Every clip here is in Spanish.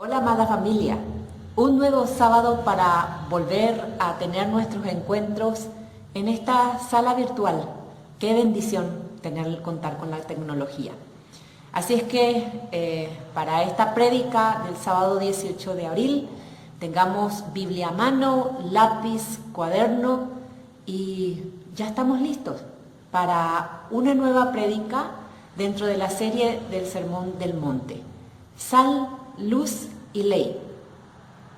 Hola amada familia, un nuevo sábado para volver a tener nuestros encuentros en esta sala virtual. Qué bendición contar con la tecnología. Así es que para esta prédica del sábado 18 de abril tengamos Biblia a mano, lápiz, cuaderno y ya estamos listos para una nueva prédica dentro de la serie del Sermón del Monte. Sal, luz y ley.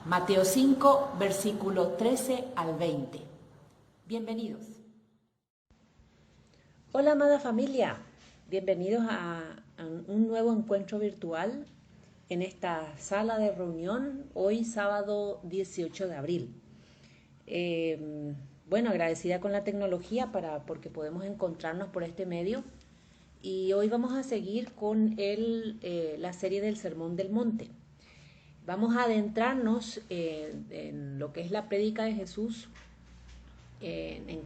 Mateo 5, versículo 13 al 20. Bienvenidos. Hola amada familia, bienvenidos a un nuevo encuentro virtual en esta sala de reunión hoy sábado 18 de abril. Bueno, agradecida con la tecnología porque podemos encontrarnos por este medio y hoy vamos a seguir con la serie del Sermón del Monte. Vamos a adentrarnos en lo que es la prédica de Jesús en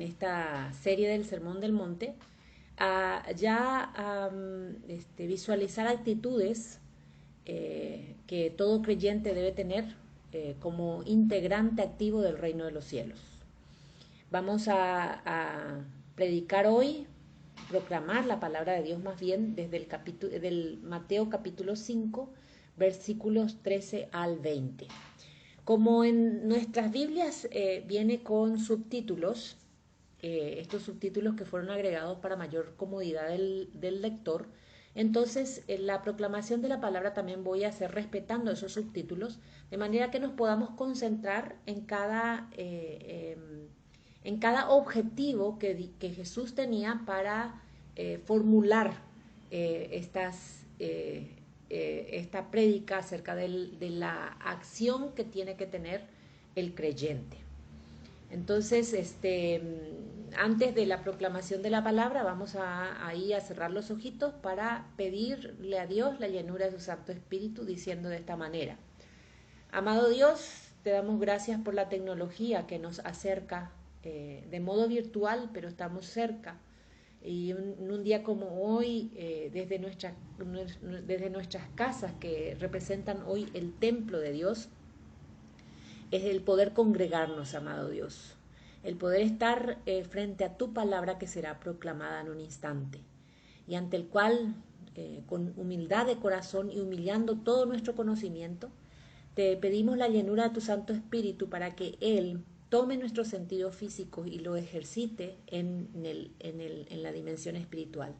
esta serie del Sermón del Monte, a visualizar actitudes que todo creyente debe tener como integrante activo del reino de los cielos. Vamos a predicar hoy, proclamar la palabra de Dios más bien desde del Mateo capítulo 5, versículos 13 al 20. Como en nuestras Biblias viene con subtítulos, estos subtítulos que fueron agregados para mayor comodidad del lector, entonces en la proclamación de la palabra también voy a hacer respetando esos subtítulos, de manera que nos podamos concentrar en cada objetivo que Jesús tenía para formular esta prédica acerca de la acción que tiene que tener el creyente. Entonces, antes de la proclamación de la palabra, vamos ahí a cerrar los ojitos para pedirle a Dios la llenura de su Santo Espíritu, diciendo de esta manera: amado Dios, te damos gracias por la tecnología que nos acerca de modo virtual, pero estamos cerca. Y en un día como hoy, desde nuestras casas que representan hoy el templo de Dios, es el poder congregarnos, amado Dios, el poder estar frente a tu palabra que será proclamada en un instante y ante el cual, con humildad de corazón y humillando todo nuestro conocimiento, te pedimos la llenura de tu Santo Espíritu para que Él tome nuestros sentidos físicos y lo ejercite en la dimensión espiritual.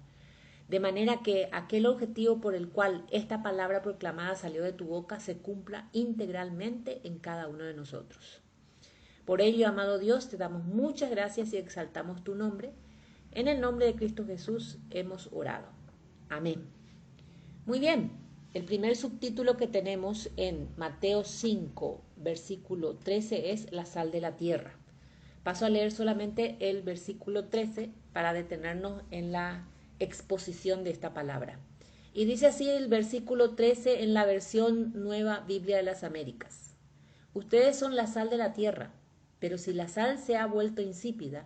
De manera que aquel objetivo por el cual esta palabra proclamada salió de tu boca se cumpla integralmente en cada uno de nosotros. Por ello, amado Dios, te damos muchas gracias y exaltamos tu nombre. En el nombre de Cristo Jesús hemos orado. Amén. Muy bien, el primer subtítulo que tenemos en Mateo 5, versículo 13 es la sal de la tierra. Paso a leer solamente el versículo 13 para detenernos en la exposición de esta palabra. Y dice así el versículo 13 en la versión Nueva Biblia de las Américas: ustedes son la sal de la tierra, pero si la sal se ha vuelto insípida,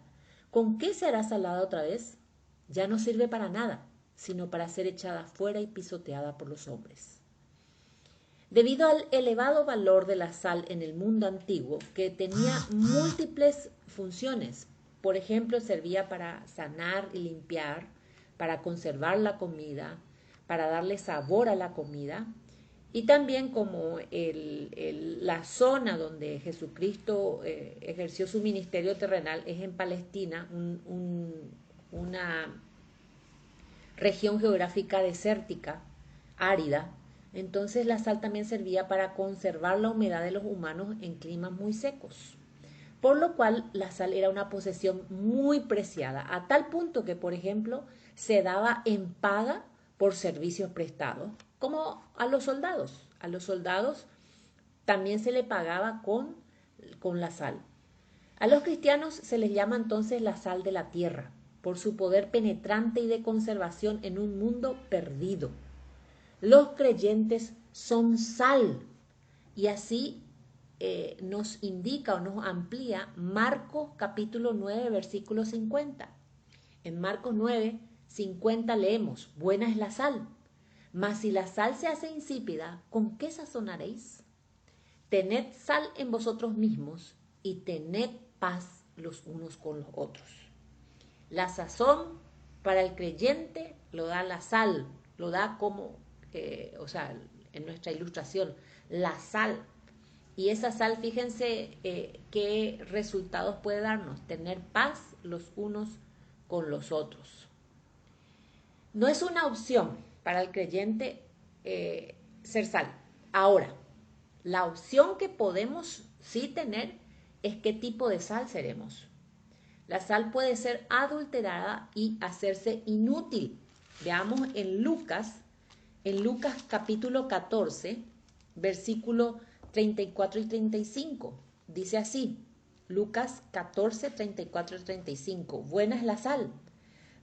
¿con qué se hará salada otra vez? Ya no sirve para nada, sino para ser echada fuera y pisoteada por los hombres. Debido al elevado valor de la sal en el mundo antiguo, que tenía múltiples funciones, por ejemplo, servía para sanar y limpiar, para conservar la comida, para darle sabor a la comida, y también como la zona donde Jesucristo ejerció su ministerio terrenal es en Palestina, una región geográfica desértica, árida. Entonces la sal también servía para conservar la humedad de los humanos en climas muy secos. Por lo cual la sal era una posesión muy preciada, a tal punto que, por ejemplo, se daba en paga por servicios prestados, como a los soldados. A los soldados también se le pagaba con la sal. A los cristianos se les llama entonces la sal de la tierra, por su poder penetrante y de conservación en un mundo perdido. Los creyentes son sal, y así nos indica o nos amplía Marcos capítulo 9, versículo 50. En Marcos 9, 50 leemos: buena es la sal, Mas si la sal se hace insípida, ¿con qué sazonaréis? Tened sal en vosotros mismos y tened paz los unos con los otros. La sazón para el creyente lo da la sal, lo da como, en nuestra ilustración, la sal. Y esa sal, fíjense qué resultados puede darnos: tener paz los unos con los otros. No es una opción para el creyente ser sal. Ahora, la opción que podemos sí tener es qué tipo de sal seremos. La sal puede ser adulterada y hacerse inútil. Veamos en Lucas capítulo 14, versículo 34 y 35. Dice así, Lucas 14, 34 y 35. Buena es la sal,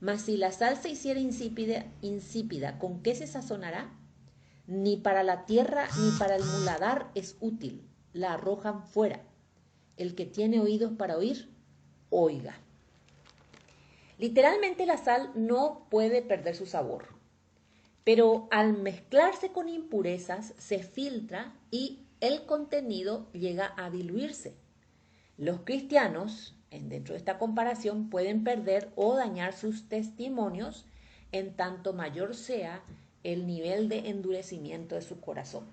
mas si la sal se hiciera insípida, ¿con qué se sazonará? Ni para la tierra ni para el muladar es útil, la arrojan fuera. El que tiene oídos para oír, oiga. Literalmente la sal no puede perder su sabor, pero al mezclarse con impurezas se filtra y el contenido llega a diluirse. Los cristianos, dentro de esta comparación, pueden perder o dañar sus testimonios en tanto mayor sea el nivel de endurecimiento de su corazón.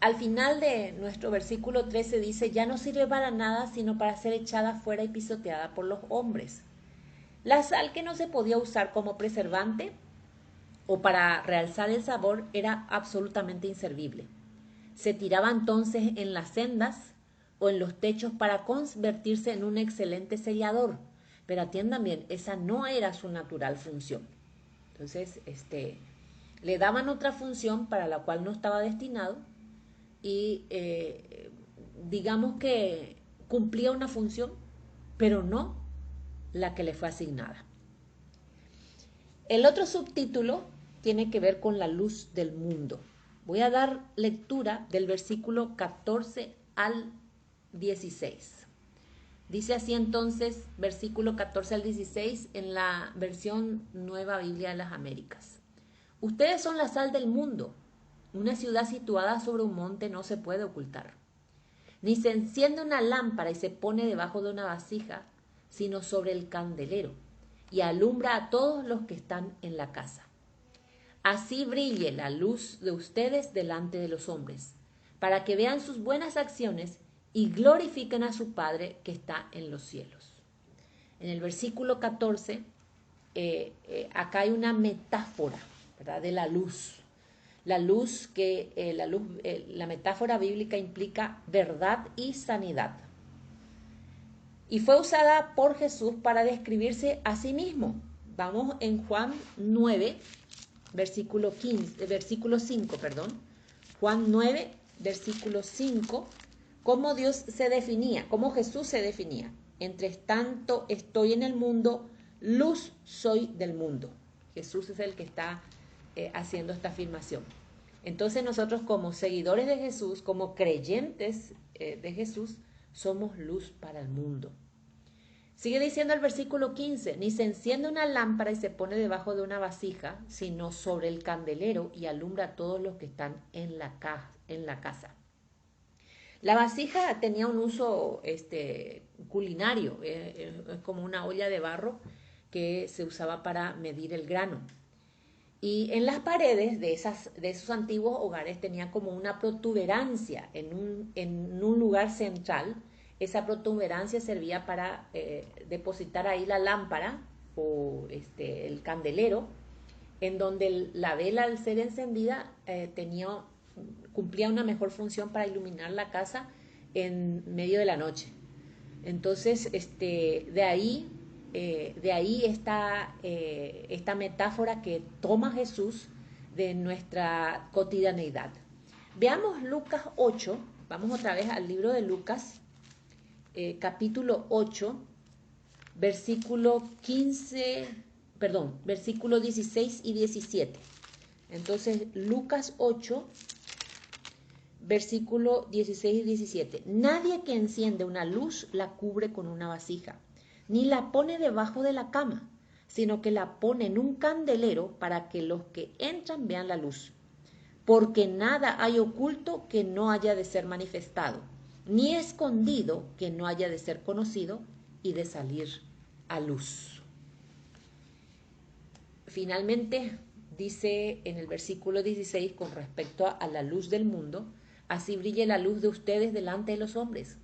Al final de nuestro versículo 13 dice, ya no sirve para nada sino para ser echada fuera y pisoteada por los hombres. La sal, que no se podía usar como preservante o para realzar el sabor, era absolutamente inservible. Se tiraba entonces en las sendas o en los techos para convertirse en un excelente sellador. Pero atiendan bien, esa no era su natural función. Entonces, le daban otra función para la cual no estaba destinado y digamos que cumplía una función, pero no la que le fue asignada. El otro subtítulo tiene que ver con la luz del mundo. Voy a dar lectura del versículo 14 al 16. Dice así entonces, versículo 14 al 16 en la versión Nueva Biblia de las Américas. Ustedes son la sal del mundo. Una ciudad situada sobre un monte no se puede ocultar. Ni se enciende una lámpara y se pone debajo de una vasija, sino sobre el candelero, y alumbra a todos los que están en la casa. Así brille la luz de ustedes delante de los hombres, para que vean sus buenas acciones y glorifiquen a su Padre que está en los cielos. En el versículo 14, acá hay una metáfora, ¿verdad?, de la luz. La luz la metáfora bíblica implica verdad y sanidad. Y fue usada por Jesús para describirse a sí mismo. Vamos en Juan 9, versículo 5. Juan 9, versículo 5, cómo cómo Jesús se definía. Entre tanto estoy en el mundo, luz soy del mundo. Jesús es el que está haciendo esta afirmación. Entonces nosotros, como seguidores de Jesús, como creyentes de Jesús, somos luz para el mundo. Sigue diciendo el versículo 15, ni se enciende una lámpara y se pone debajo de una vasija, sino sobre el candelero y alumbra a todos los que están en la casa. La vasija tenía un uso culinario, es como una olla de barro que se usaba para medir el grano. Y en las paredes de esos antiguos hogares tenía como una protuberancia en un lugar central. Esa protuberancia servía para depositar ahí la lámpara o el candelero, en donde la vela, al ser encendida, cumplía una mejor función para iluminar la casa en medio de la noche. Entonces, de ahí está esta metáfora que toma Jesús de nuestra cotidianeidad. Veamos Lucas 8, vamos otra vez al libro de Lucas, capítulo 8, versículo 16 y 17. Entonces, Lucas 8, versículo 16 y 17. Nadie que enciende una luz la cubre con una vasija, ni la pone debajo de la cama, sino que la pone en un candelero para que los que entran vean la luz. Porque nada hay oculto que no haya de ser manifestado, ni escondido que no haya de ser conocido y de salir a luz. Finalmente, dice en el versículo 16 con respecto a la luz del mundo, así brille la luz de ustedes delante de los hombres,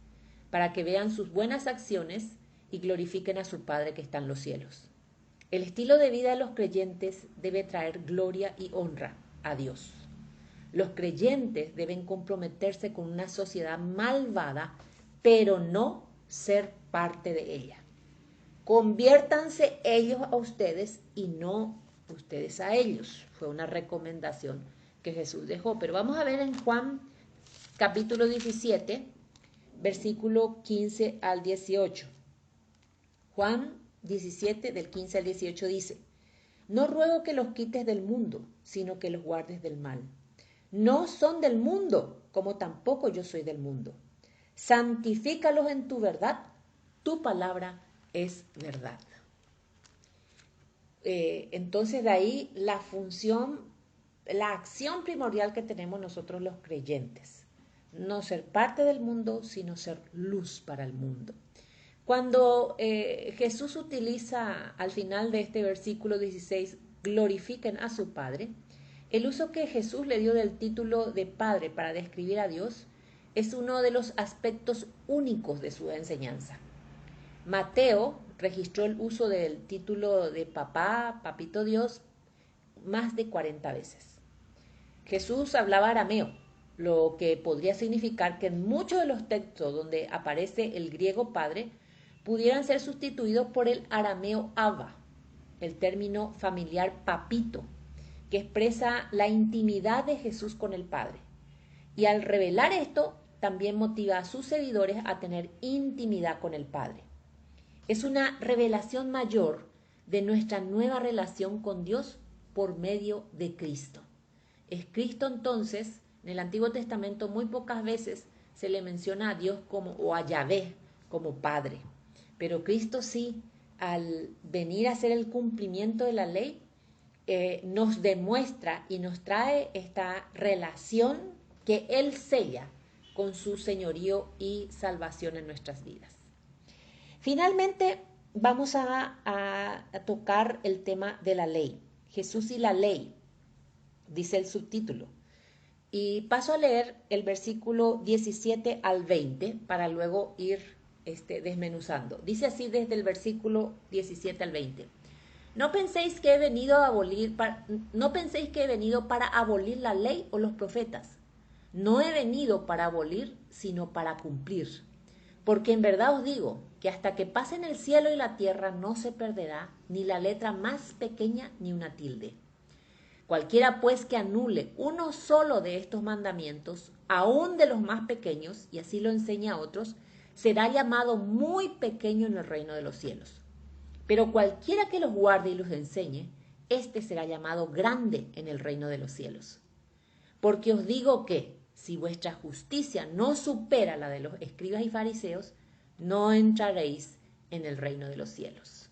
para que vean sus buenas acciones y glorifiquen a su Padre que está en los cielos. El estilo de vida de los creyentes debe traer gloria y honra a Dios. Los creyentes deben comprometerse con una sociedad malvada, pero no ser parte de ella. Conviértanse ellos a ustedes y no ustedes a ellos. Fue una recomendación que Jesús dejó. Pero vamos a ver en Juan capítulo 17, versículo 15 al 18. Juan 17, del 15 al 18 dice: No ruego que los quites del mundo, sino que los guardes del mal. No son del mundo, como tampoco yo soy del mundo. Santifícalos en tu verdad, tu palabra es verdad. Entonces de ahí la función, la acción primordial que tenemos nosotros los creyentes. No ser parte del mundo, sino ser luz para el mundo. Cuando Jesús utiliza al final de este versículo 16, glorifiquen a su Padre, el uso que Jesús le dio del título de Padre para describir a Dios es uno de los aspectos únicos de su enseñanza. Mateo registró el uso del título de papá, papito Dios, más de 40 veces. Jesús hablaba arameo, lo que podría significar que en muchos de los textos donde aparece el griego padre, pudieran ser sustituidos por el arameo Abba, el término familiar papito, que expresa la intimidad de Jesús con el Padre. Y al revelar esto, también motiva a sus seguidores a tener intimidad con el Padre. Es una revelación mayor de nuestra nueva relación con Dios por medio de Cristo. Es Cristo entonces, en el Antiguo Testamento muy pocas veces se le menciona a Dios como, o a Yahvé como Padre. Pero Cristo sí, al venir a hacer el cumplimiento de la ley, nos demuestra y nos trae esta relación que Él sella con su señorío y salvación en nuestras vidas. Finalmente, vamos a tocar el tema de la ley. Jesús y la ley, dice el subtítulo. Y paso a leer el versículo 17 al 20 para luego ir desmenuzando. Dice así desde el versículo 17 al 20. No penséis que he venido para abolir la ley o los profetas. No he venido para abolir, sino para cumplir. Porque en verdad os digo que hasta que pasen el cielo y la tierra no se perderá ni la letra más pequeña ni una tilde. Cualquiera pues que anule uno solo de estos mandamientos, aun de los más pequeños, y así lo enseña a otros, será llamado muy pequeño en el reino de los cielos. Pero cualquiera que los guarde y los enseñe, éste será llamado grande en el reino de los cielos. Porque os digo que, si vuestra justicia no supera la de los escribas y fariseos, no entraréis en el reino de los cielos.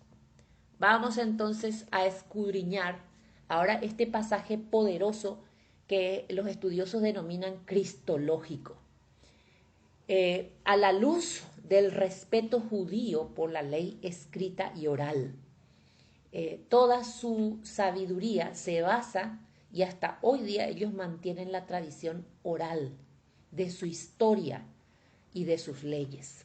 Vamos entonces a escudriñar ahora este pasaje poderoso que los estudiosos denominan cristológico. A la luz del respeto judío por la ley escrita y oral. Toda su sabiduría se basa, y hasta hoy día ellos mantienen la tradición oral de su historia y de sus leyes.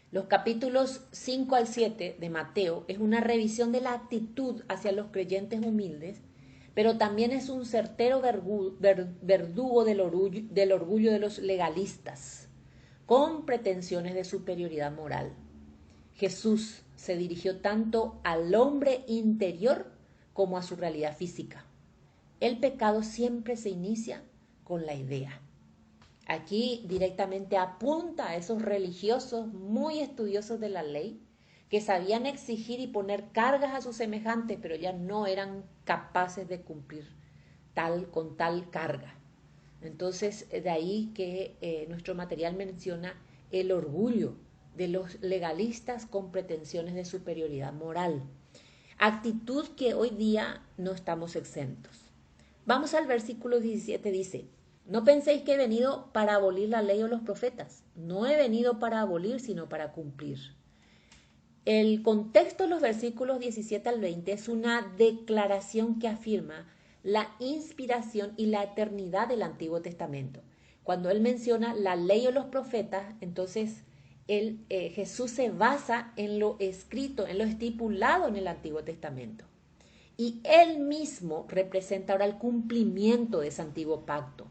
Los capítulos 5 al 7 de Mateo es una revisión de la actitud hacia los creyentes humildes, pero también es un certero verdugo del orgullo de los legalistas, con pretensiones de superioridad moral. Jesús se dirigió tanto al hombre interior como a su realidad física. El pecado siempre se inicia con la idea. Aquí directamente apunta a esos religiosos muy estudiosos de la ley que sabían exigir y poner cargas a sus semejantes, pero ya no eran capaces de cumplir con tal carga. Entonces, de ahí que nuestro material menciona el orgullo de los legalistas con pretensiones de superioridad moral. actitud que hoy día no estamos exentos. Vamos al versículo 17, dice: no penséis que he venido para abolir la ley o los profetas. No he venido para abolir, sino para cumplir. El contexto de los versículos 17 al 20 es una declaración que afirma la inspiración y la eternidad del Antiguo Testamento. Cuando él menciona la ley o los profetas, entonces Jesús se basa en lo escrito, en lo estipulado en el Antiguo Testamento. Y él mismo representa ahora el cumplimiento de ese antiguo pacto,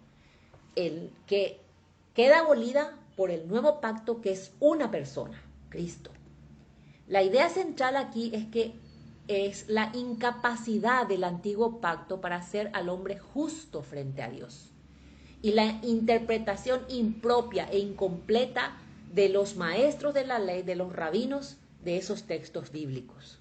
el que queda abolida por el nuevo pacto, que es una persona, Cristo. La idea central aquí es que es la incapacidad del antiguo pacto para hacer al hombre justo frente a Dios, y la interpretación impropia e incompleta de los maestros de la ley, de los rabinos, de esos textos bíblicos.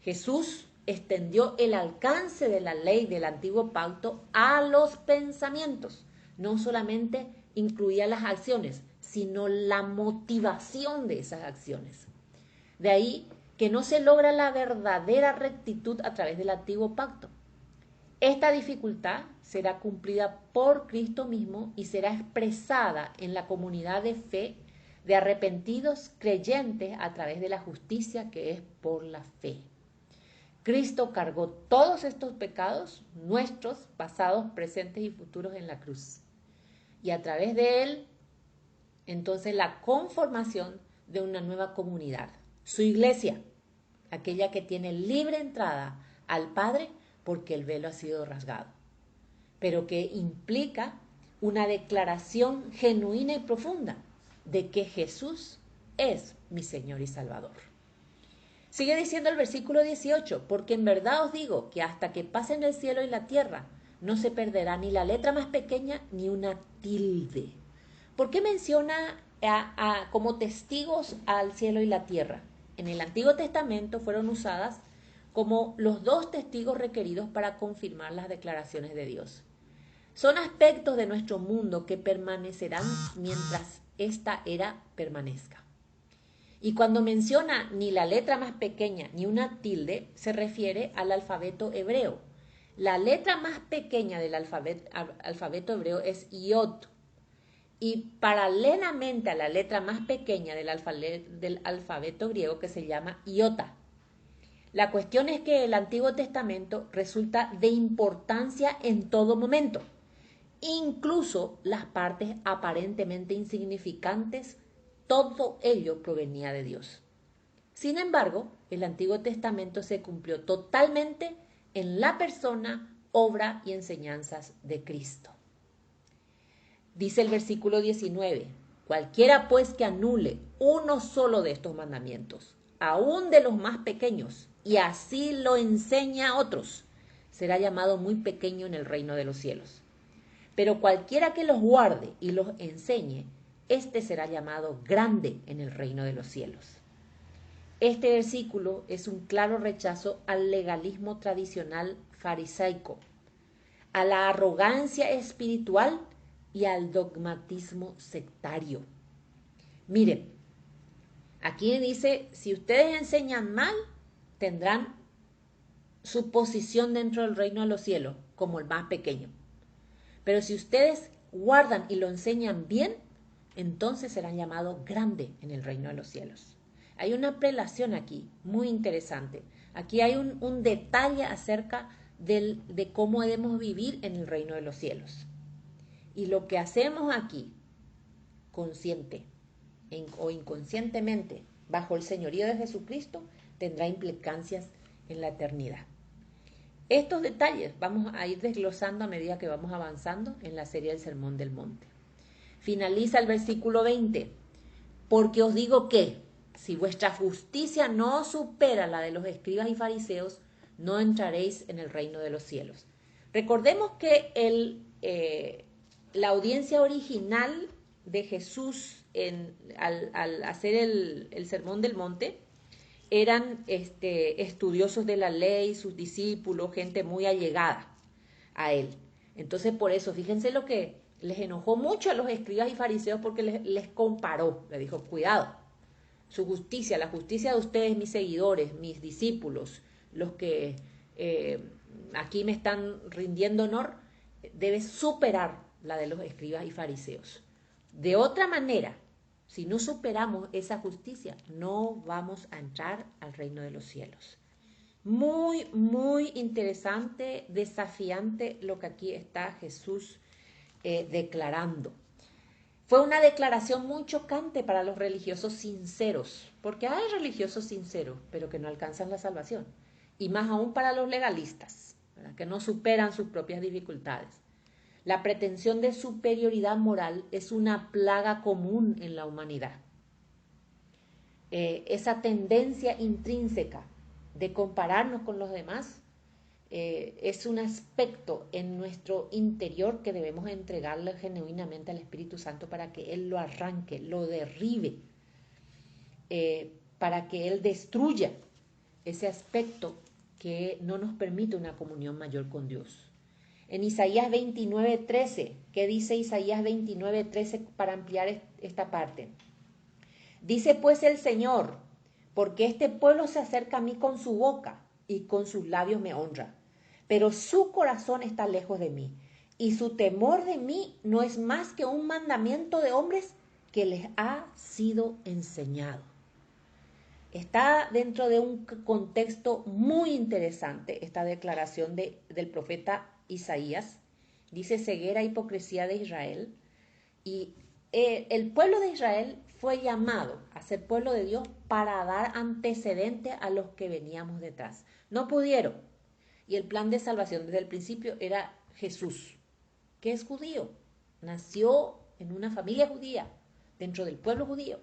Jesús extendió el alcance de la ley del antiguo pacto a los pensamientos. No solamente incluía las acciones, sino la motivación de esas acciones. De ahí que no se logra la verdadera rectitud a través del antiguo pacto. Esta dificultad será cumplida por Cristo mismo y será expresada en la comunidad de fe de arrepentidos creyentes a través de la justicia que es por la fe. Cristo cargó todos estos pecados nuestros, pasados, presentes y futuros, en la cruz. Y a través de él, entonces, la conformación de una nueva comunidad. Su iglesia, aquella que tiene libre entrada al Padre porque el velo ha sido rasgado, pero que implica una declaración genuina y profunda de que Jesús es mi Señor y Salvador. Sigue diciendo el versículo 18, porque en verdad os digo que hasta que pasen el cielo y la tierra, no se perderá ni la letra más pequeña ni una tilde. ¿Por qué menciona como testigos al cielo y la tierra? En el Antiguo Testamento fueron usadas como los dos testigos requeridos para confirmar las declaraciones de Dios. Son aspectos de nuestro mundo que permanecerán mientras esta era permanezca. Y cuando menciona ni la letra más pequeña ni una tilde, se refiere al alfabeto hebreo. La letra más pequeña del alfabeto hebreo es Yod. Y paralelamente a la letra más pequeña del alfabeto griego, que se llama Iota. La cuestión es que el Antiguo Testamento resulta de importancia en todo momento, incluso las partes aparentemente insignificantes. Todo ello provenía de Dios. Sin embargo, el Antiguo Testamento se cumplió totalmente en la persona, obra y enseñanzas de Cristo. Dice el versículo 19, cualquiera pues que anule uno solo de estos mandamientos, aún de los más pequeños, y así lo enseña a otros, será llamado muy pequeño en el reino de los cielos. Pero cualquiera que los guarde y los enseñe, este será llamado grande en el reino de los cielos. Este versículo es un claro rechazo al legalismo tradicional farisaico, a la arrogancia espiritual y al dogmatismo sectario. Miren, aquí dice, si ustedes enseñan mal, tendrán su posición dentro del reino de los cielos, como el más pequeño. Pero si ustedes guardan y lo enseñan bien, entonces serán llamados grandes en el reino de los cielos. Hay una prelación aquí muy interesante. Aquí hay un detalle acerca de cómo debemos vivir en el reino de los cielos. Y lo que hacemos aquí, consciente o inconscientemente, bajo el señorío de Jesucristo, tendrá implicancias en la eternidad. Estos detalles vamos a ir desglosando a medida que vamos avanzando en la serie del Sermón del Monte. Finaliza el versículo 20. Porque os digo que, si vuestra justicia no supera la de los escribas y fariseos, no entraréis en el reino de los cielos. Recordemos que la audiencia original de Jesús al hacer el Sermón del Monte eran estudiosos de la ley, sus discípulos, gente muy allegada a él. Entonces, por eso, fíjense lo que les enojó mucho a los escribas y fariseos, porque les comparó, les dijo, cuidado, su justicia, la justicia de ustedes, mis seguidores, mis discípulos, los que aquí me están rindiendo honor, debe superar la de los escribas y fariseos. De otra manera, si no superamos esa justicia, no vamos a entrar al reino de los cielos. Muy, muy interesante, desafiante lo que aquí está Jesús declarando. Fue una declaración muy chocante para los religiosos sinceros, porque hay religiosos sinceros, pero que no alcanzan la salvación. Y más aún para los legalistas, ¿verdad?, que no superan sus propias dificultades. La pretensión de superioridad moral es una plaga común en la humanidad. Esa tendencia intrínseca de compararnos con los demás es un aspecto en nuestro interior que debemos entregarle genuinamente al Espíritu Santo para que Él lo arranque, lo derribe, para que Él destruya ese aspecto que no nos permite una comunión mayor con Dios. En Isaías 29:13, ¿qué dice Isaías 29:13 para ampliar esta parte? Dice pues el Señor, porque este pueblo se acerca a mí con su boca y con sus labios me honra, pero su corazón está lejos de mí y su temor de mí no es más que un mandamiento de hombres que les ha sido enseñado. Está dentro de un contexto muy interesante esta declaración del profeta Isaías. Dice ceguera, hipocresía de Israel. Y el pueblo de Israel fue llamado a ser pueblo de Dios para dar antecedente a los que veníamos detrás. No pudieron. Y el plan de salvación desde el principio era Jesús, que es judío. Nació en una familia judía, dentro del pueblo judío.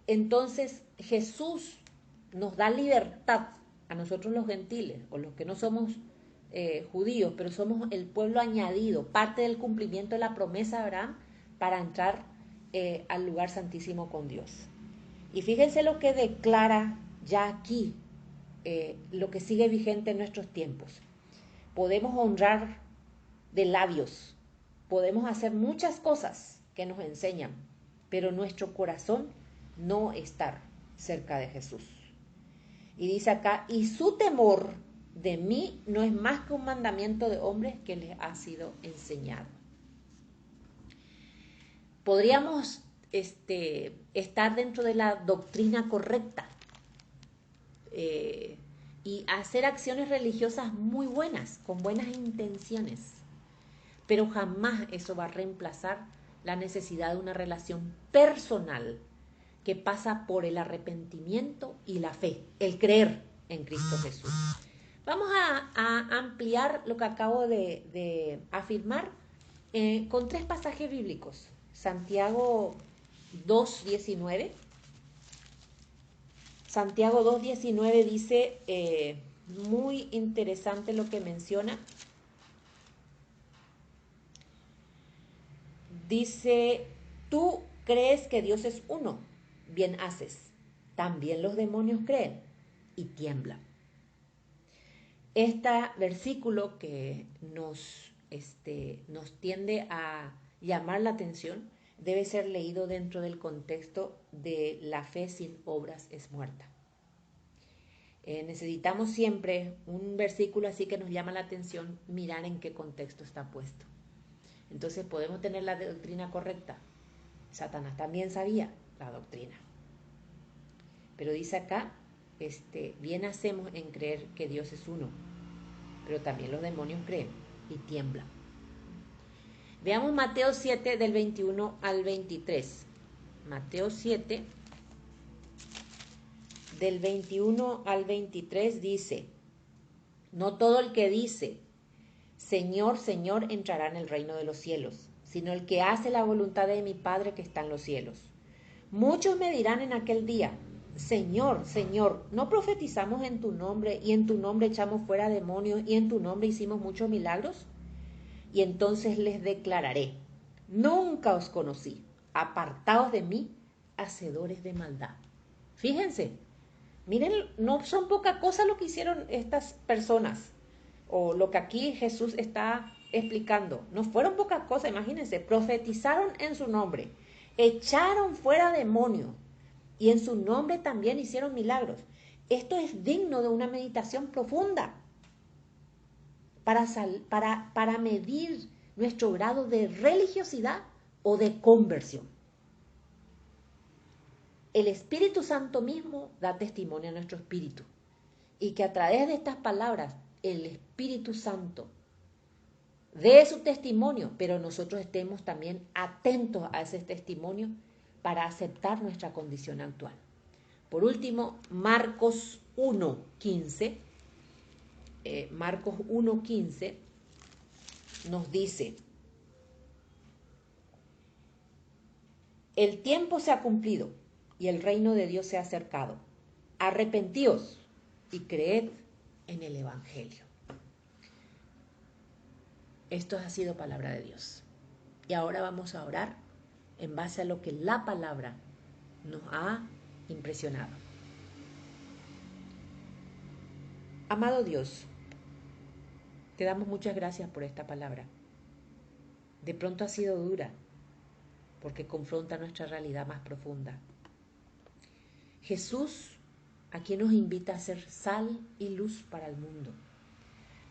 Entonces Jesús nos da libertad a nosotros los gentiles, o los que no somos judíos, pero somos el pueblo añadido, parte del cumplimiento de la promesa de Abraham para entrar al lugar santísimo con Dios. Y fíjense lo que declara ya aquí, lo que sigue vigente en nuestros tiempos. Podemos honrar de labios, podemos hacer muchas cosas que nos enseñan, pero nuestro corazón no está cerca de Jesús. Y dice acá, y su temor de mí no es más que un mandamiento de hombres que les ha sido enseñado. Podríamos estar dentro de la doctrina correcta y hacer acciones religiosas muy buenas, con buenas intenciones, pero jamás eso va a reemplazar la necesidad de una relación personal que pasa por el arrepentimiento y la fe, el creer en Cristo Jesús. Vamos a ampliar lo que acabo de afirmar con 3 pasajes bíblicos. Santiago 2:19. Santiago 2:19 dice, muy interesante lo que menciona. Dice, tú crees que Dios es uno, bien haces. También los demonios creen y tiemblan. Este versículo que nos tiende a llamar la atención debe ser leído dentro del contexto de la fe sin obras es muerta. Necesitamos siempre un versículo así que nos llama la atención, mirar en qué contexto está puesto. Entonces podemos tener la doctrina correcta. Satanás también sabía la doctrina. Pero dice acá, bien hacemos en creer que Dios es uno, pero también los demonios creen y tiemblan. Veamos Mateo 7 del 21 al 23. Mateo 7 del 21 al 23 dice, no todo el que dice, Señor, Señor, entrará en el reino de los cielos, sino el que hace la voluntad de mi Padre que está en los cielos. Muchos me dirán en aquel día, Señor, Señor, ¿no profetizamos en tu nombre y en tu nombre echamos fuera demonios y en tu nombre hicimos muchos milagros? Y entonces les declararé, nunca os conocí, apartaos de mí, hacedores de maldad. Fíjense, miren, no son poca cosa lo que hicieron estas personas, o lo que aquí Jesús está explicando. No fueron pocas cosas, imagínense, profetizaron en su nombre, echaron fuera demonios, y en su nombre también hicieron milagros. Esto es digno de una meditación profunda para medir nuestro grado de religiosidad o de conversión. El Espíritu Santo mismo da testimonio a nuestro espíritu y que a través de estas palabras el Espíritu Santo dé su testimonio, pero nosotros estemos también atentos a ese testimonio para aceptar nuestra condición actual. Por último, Marcos 1:15. Marcos 1:15 nos dice: el tiempo se ha cumplido y el reino de Dios se ha acercado. Arrepentíos y creed en el Evangelio. Esto ha sido palabra de Dios. Y ahora vamos a orar en base a lo que la palabra nos ha impresionado. Amado Dios, te damos muchas gracias por esta palabra. De pronto ha sido dura, porque confronta nuestra realidad más profunda. Jesús aquí nos invita a ser sal y luz para el mundo,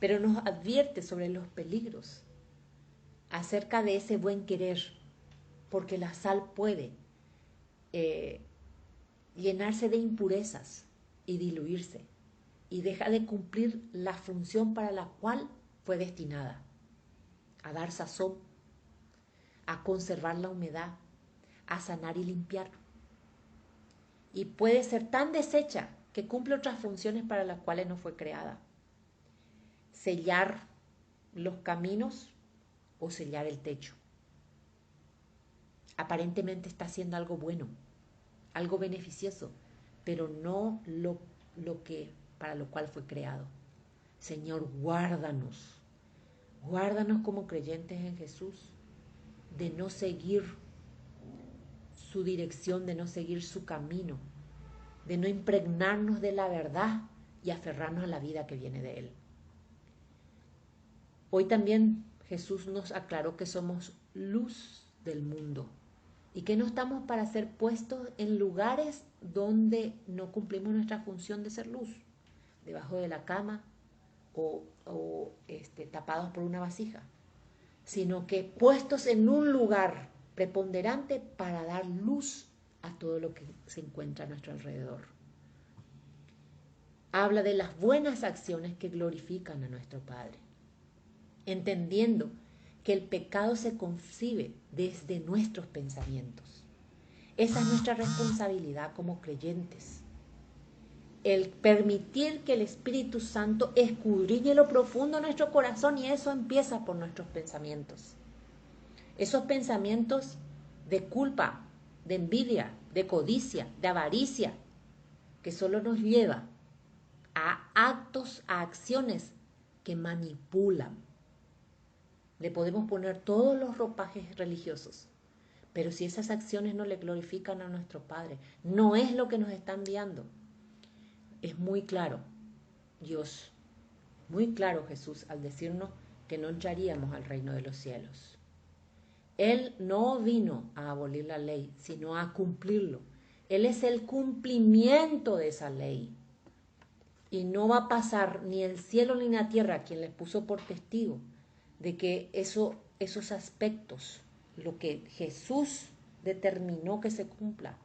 pero nos advierte sobre los peligros acerca de ese buen querer, porque la sal puede llenarse de impurezas y diluirse, y deja de cumplir la función para la cual fue destinada: a dar sazón, a conservar la humedad, a sanar y limpiar. Y puede ser tan deshecha que cumple otras funciones para las cuales no fue creada: sellar los caminos o sellar el techo. Aparentemente está haciendo algo bueno, algo beneficioso, pero no lo que para lo cual fue creado. Señor, guárdanos como creyentes en Jesús de no seguir su dirección, de no seguir su camino, de no impregnarnos de la verdad y aferrarnos a la vida que viene de Él. Hoy también Jesús nos aclaró que somos luz del mundo y que no estamos para ser puestos en lugares donde no cumplimos nuestra función de ser luz, debajo de la cama o tapados por una vasija, sino que puestos en un lugar preponderante para dar luz a todo lo que se encuentra a nuestro alrededor. Habla de las buenas acciones que glorifican a nuestro Padre, entendiendo que el pecado se concibe desde nuestros pensamientos. Esa es nuestra responsabilidad como creyentes. El permitir que el Espíritu Santo escudriñe lo profundo de nuestro corazón, y eso empieza por nuestros pensamientos. Esos pensamientos de culpa, de envidia, de codicia, de avaricia, que solo nos lleva a actos, a acciones que manipulan. Le podemos poner todos los ropajes religiosos, pero si esas acciones no le glorifican a nuestro Padre, no es lo que nos está enviando. Es muy claro Dios, muy claro Jesús al decirnos que no entraríamos al reino de los cielos. Él no vino a abolir la ley, sino a cumplirlo. Él es el cumplimiento de esa ley. Y no va a pasar ni el cielo ni la tierra, quien les puso por testigo de que esos aspectos, lo que Jesús determinó que se cumpla,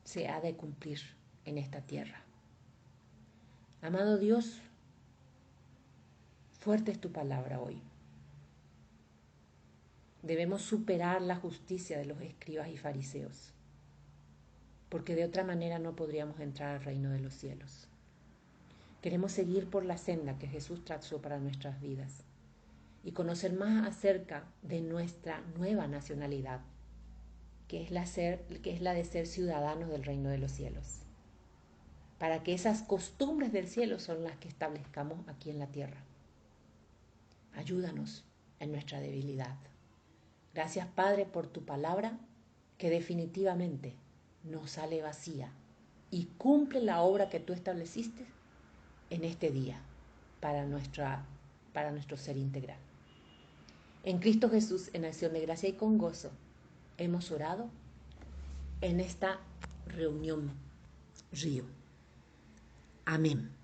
se ha de cumplir en esta tierra. Amado Dios, fuerte es tu palabra hoy. Debemos superar la justicia de los escribas y fariseos, porque de otra manera no podríamos entrar al reino de los cielos. Queremos seguir por la senda que Jesús trazó para nuestras vidas y conocer más acerca de nuestra nueva nacionalidad, que es la de ser ciudadanos del reino de los cielos, para que esas costumbres del cielo son las que establezcamos aquí en la tierra. Ayúdanos en nuestra debilidad. Gracias, Padre, por tu palabra, que definitivamente no sale vacía y cumple la obra que tú estableciste en este día para nuestro ser integral. En Cristo Jesús, en acción de gracia y con gozo, hemos orado en esta reunión Río. Amén.